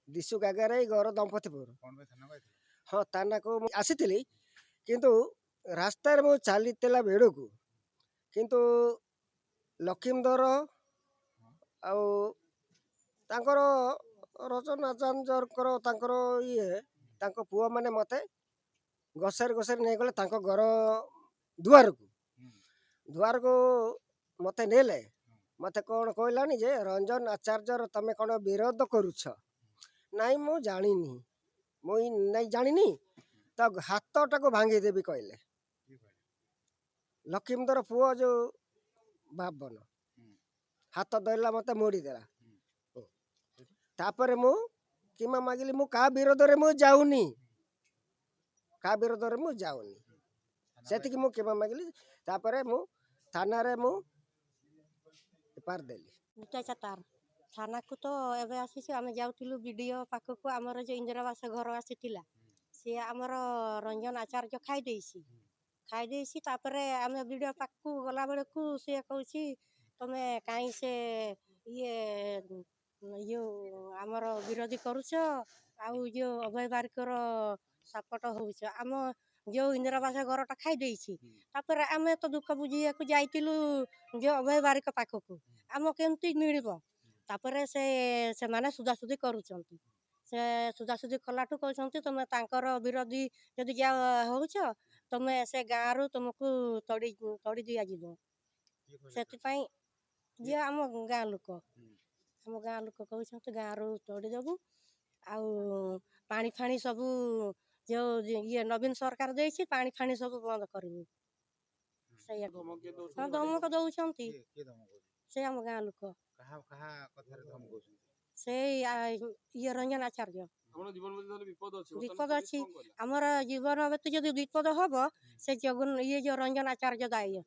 ଦିଶୁ ଗାଗାରାଇ ଗୌର ଦମ୍ପତିପୁର। ହଁ ଥାନାକୁ ମୁଁ ଆସିଥିଲି କିନ୍ତୁ ରାସ୍ତାରେ ମୁଁ ଚାଲିଥିଲା ବେଳକୁ କିନ୍ତୁ ଲକ୍ଷ୍ମୀଧର ଆଉ ତାଙ୍କର ରଚନା ଚାଞ୍ଜରଙ୍କର ତାଙ୍କର ତାଙ୍କ ପୁଅମାନେ ମୋତେ ଘୋଷାରି ଘୋଷାରି ନେଇଗଲେ ତାଙ୍କ ଘର ଦୁଆରକୁ ମୋତେ ନେଲେ। ମୋତେ କ'ଣ କହିଲାନି ଯେ ରଞ୍ଜନ ଆଚାର୍ଯ୍ୟର ତମେ କ'ଣ ବିରୋଧ କରୁଛ? ନାଇଁ ମୁଁ ଜାଣିନି, ନାଇଁ ଜାଣିନି, ତା ହାତଟାକୁ ଭାଙ୍ଗିଦେବି କହିଲେ। ଲକ୍ଷ୍ମୀଧର ପୁଅ ଯେଉଁ ବାବନ ହାତ ଧରିଲା ମୋତେ ମୋଡ଼ିଦେଲା। ତାପରେ ମୁଁ କ୍ଷମା ମାଗିଲି, ମୁଁ କାହା ବିରୋଧରେ ମୁଁ ଯାଉନି, ସେତିକି ମୁଁ କ୍ଷମା ମାଗିଲି। ତାପରେ ମୁଁ ଥାନାରେ ମୁଁ ଏଫଆଇଆର ଦେଲି। ଥାନାକୁ ତ ଏବେ ଆସିଛୁ, ଆମେ ଯାଉଥିଲୁ ବିଡ଼ିଓ ପାଖକୁ। ଆମର ଯେଉଁ ଇନ୍ଦିରାବାସ ଘର ଆସିଥିଲା ସିଏ ଆମର ରଞ୍ଜନ ଆଚାର୍ଯ୍ୟ ଖାଇଦେଇଛି। ତାପରେ ଆମେ ବିଡ଼ିଓ ପାଖକୁ ଗଲାବେଳକୁ ସିଏ କହୁଛି ତମେ କାହିଁ ସେ ଆମର ବିରୋଧୀ କରୁଛ, ଆଉ ଯେଉଁ ଅଭୟ ବାରିକର ସପୋର୍ଟ ହେଉଛ। ଆମ ଯେଉଁ ଇନ୍ଦିରାବାସ ଘରଟା ଖାଇଦେଇଛି, ତାପରେ ଆମେ ତ ଦୁଃଖ ବୁଝିବାକୁ ଯାଇଥିଲୁ ଯେଉଁ ଅଭୟ ବାରିକ ପାଖକୁ, ଆମକୁ କେମିତି ମିଳିବ? ତାପରେ ସେମାନେ ସୁଧାସୁଧି କରୁଛନ୍ତି। ସେ ସୁଧାସୁଧି କଲାଠୁ କହୁଛନ୍ତି ତମେ ତାଙ୍କର ବିରୋଧୀ ଯଦି ହେଉଛ, ତମେ ସେ ଗାଁରୁ ତୁମକୁ ତଡ଼ି ଦିଆଯିବ। ସେଥିପାଇଁ ଯିଏ ଆମ ଗାଁ ଲୋକ କହୁଛନ୍ତି ଗାଁରୁ ତଡ଼ିଦେବୁ, ଆଉ ପାଣି ଫାଣି ସବୁ ଯେଉଁ ନବୀନ ସରକାର ଦେଇଛି ପାଣି ଫାଣି ସବୁ ବନ୍ଦ କରିବୁ। ସେଇଆ ଧମକ ଦଉଛନ୍ତି। ସେ ଆମ ଗାଁ ଲୋକ ସେଇ ରଞ୍ଜନ ଆଚାର୍ଯ୍ୟ। ବିପଦ ଅଛି, ଆମର ଜୀବନ ଯଦି ବିପଦ ହବ ସେ ଯେଉଁ ରଞ୍ଜନ ଆଚାର୍ଯ୍ୟ ଦାୟୀ।